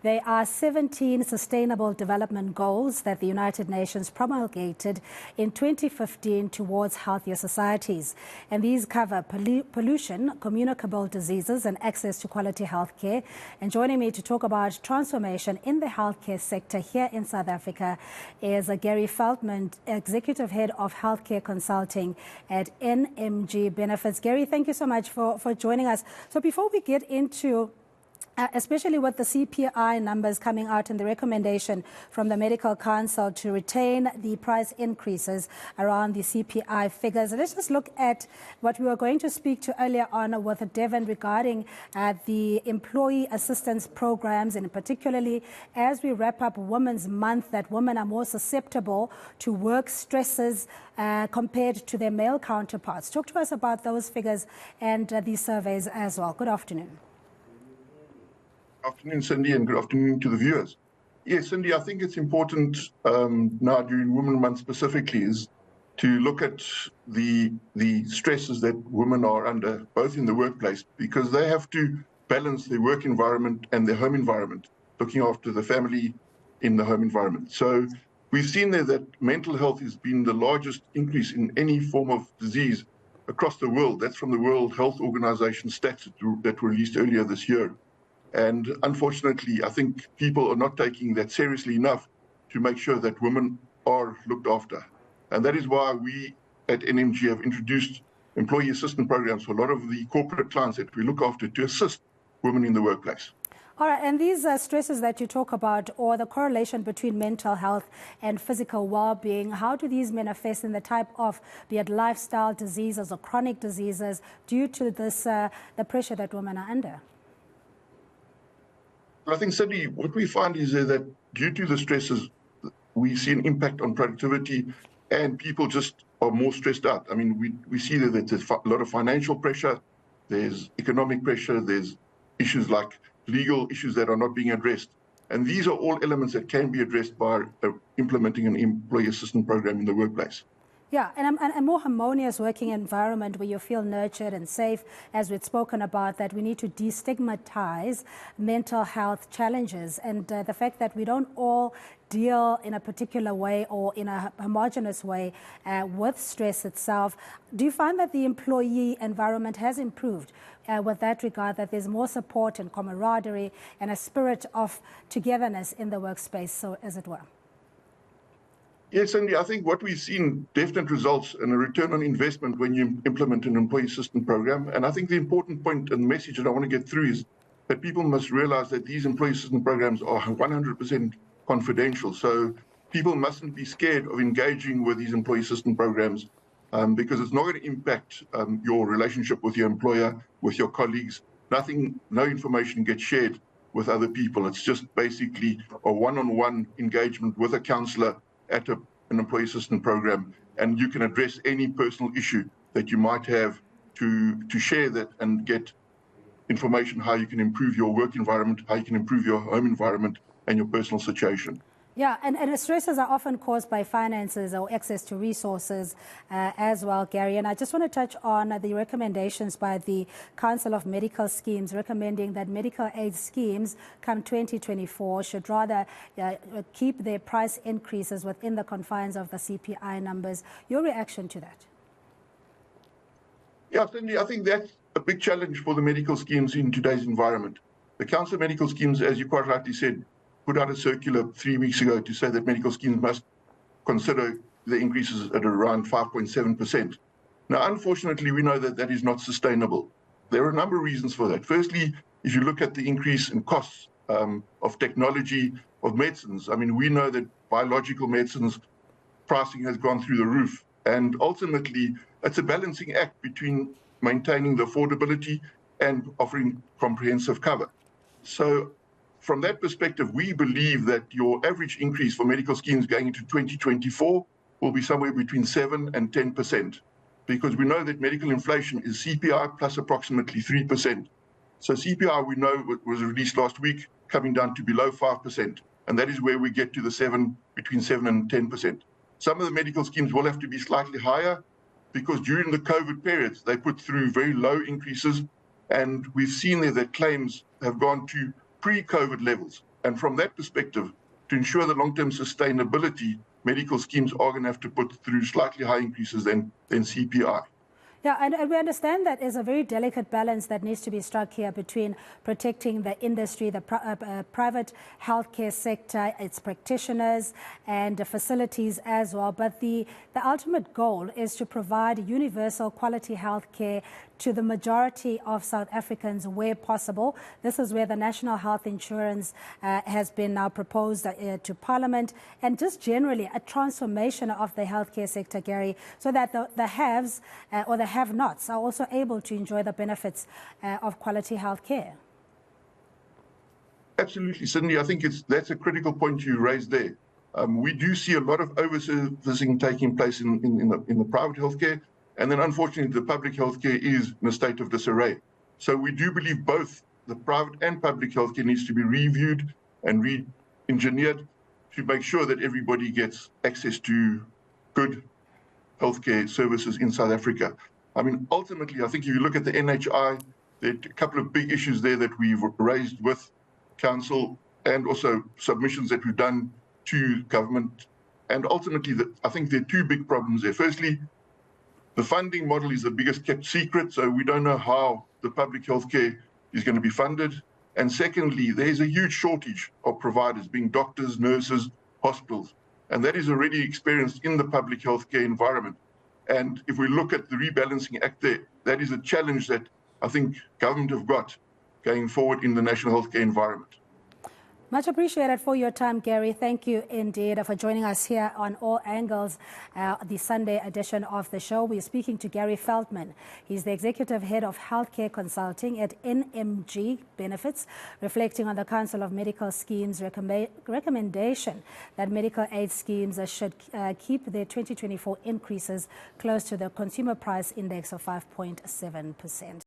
There are 17 Sustainable Development Goals that the United Nations promulgated in 2015 towards healthier societies. And these cover pollution, communicable diseases, and access to quality health care. And joining me to talk about transformation in the healthcare sector here in South Africa is Gary Feldman, Executive Head of Healthcare Consulting at NMG Benefits. Gary, thank you so much for joining us. So before we get into especially with the CPI numbers coming out and the recommendation from the Medical Council to retain the price increases around the CPI figures. Let's just look at what we were going to speak to earlier on with Devon regarding the employee assistance programs, and particularly as we wrap up Women's Month, that women are more susceptible to work stresses compared to their male counterparts. Talk to us about those figures and these surveys as well. Good afternoon. Afternoon, Cindy, and good afternoon to the viewers. Yes, Cindy, I think it's important now during Women's Month specifically is to look at the stresses that women are under, both in the workplace, because they have to balance their work environment and their home environment, looking after the family in the home environment. So we've seen there that mental health has been the largest increase in any form of disease across the world. That's from the World Health Organization stats that were released earlier this year. And unfortunately, I think people are not taking that seriously enough to make sure that women are looked after. And that is why we at NMG have introduced employee assistance programs for a lot of the corporate clients that we look after to assist women in the workplace. All right, and these stresses that you talk about, or the correlation between mental health and physical well-being, how do these manifest in the type of, be it lifestyle diseases or chronic diseases, due to this the pressure that women are under? I think, Cindy, what we find is that due to the stresses, we see an impact on productivity and people just are more stressed out. I mean, we see that there's a lot of financial pressure, there's economic pressure, there's issues like legal issues that are not being addressed. And these are all elements that can be addressed by implementing an employee assistance program in the workplace. Yeah, and a more harmonious working environment where you feel nurtured and safe, as we've spoken about, that we need to destigmatize mental health challenges, and the fact that we don't all deal in a particular way or in a homogeneous way with stress itself. Do you find that the employee environment has improved with that regard, that there's more support and camaraderie and a spirit of togetherness in the workspace, so as it were? Yes, Cindy, I think what we've seen, definite results and a return on investment when you implement an employee assistance program. And I think the important point and message that I want to get through is that people must realize that these employee assistance programs are 100% confidential. So people mustn't be scared of engaging with these employee assistance programs because it's not going to impact your relationship with your employer, with your colleagues. No information gets shared with other people. It's just basically a one-on-one engagement with a counselor at an employee assistance program, and you can address any personal issue that you might have to share that and get information how you can improve your work environment, how you can improve your home environment and your personal situation. Yeah, and the stresses are often caused by finances or access to resources as well, Gary. And I just want to touch on the recommendations by the Council of Medical Schemes recommending that medical aid schemes come 2024 should rather keep their price increases within the confines of the CPI numbers. Your reaction to that? Yeah, Cindy, I think that's a big challenge for the medical schemes in today's environment. The Council of Medical Schemes, as you quite rightly said, put out a circular 3 weeks ago to say that medical schemes must consider the increases at around 5.7%. Now, unfortunately, we know that that is not sustainable. There are a number of reasons for that. Firstly, if you look at the increase in costs of technology, of medicines, I mean, we know that biological medicines pricing has gone through the roof. And ultimately, it's a balancing act between maintaining the affordability and offering comprehensive cover. So from that perspective, we believe that your average increase for medical schemes going into 2024 will be somewhere between 7 and 10%, because we know that medical inflation is CPI plus approximately 3%. So CPI, we know, was released last week, coming down to below 5%, and that is where we get to the between 7 and 10%. Some of the medical schemes will have to be slightly higher because during the COVID periods, they put through very low increases, and we've seen there that claims have gone to pre-COVID levels. And from that perspective, to ensure the long-term sustainability, medical schemes are going to have to put through slightly higher increases than CPI. Yeah, and we understand that there's a very delicate balance that needs to be struck here between protecting the industry, the private healthcare sector, its practitioners and facilities as well. But the ultimate goal is to provide universal quality healthcare to the majority of South Africans where possible. This is where the National Health Insurance has been now proposed to Parliament, and just generally a transformation of the healthcare sector, Gary, so that the haves or the have-nots are also able to enjoy the benefits of quality healthcare. Absolutely, Cindy. I think that's a critical point you raised there. We do see a lot of over-servicing taking place in the private healthcare. And then, unfortunately, the public healthcare is in a state of disarray. So we do believe both the private and public healthcare needs to be reviewed and re-engineered to make sure that everybody gets access to good healthcare services in South Africa. I mean, ultimately, I think if you look at the NHI, there are a couple of big issues there that we've raised with Council and also submissions that we've done to government. And ultimately, I think there are two big problems there. Firstly, the funding model is the biggest kept secret, so we don't know how the public healthcare is going to be funded. And secondly, there's a huge shortage of providers, being doctors, nurses, hospitals. And that is already experienced in the public healthcare environment. And if we look at the rebalancing act there, that is a challenge that I think government have got going forward in the national healthcare environment. Much appreciated for your time, Gary. Thank you indeed for joining us here on All Angles, the Sunday edition of the show. We're speaking to Gary Feldman. He's the Executive Head of Healthcare Consulting at NMG Benefits, reflecting on the Council of Medical Schemes recommendation that medical aid schemes should keep their 2024 increases close to the consumer price index of 5.7%.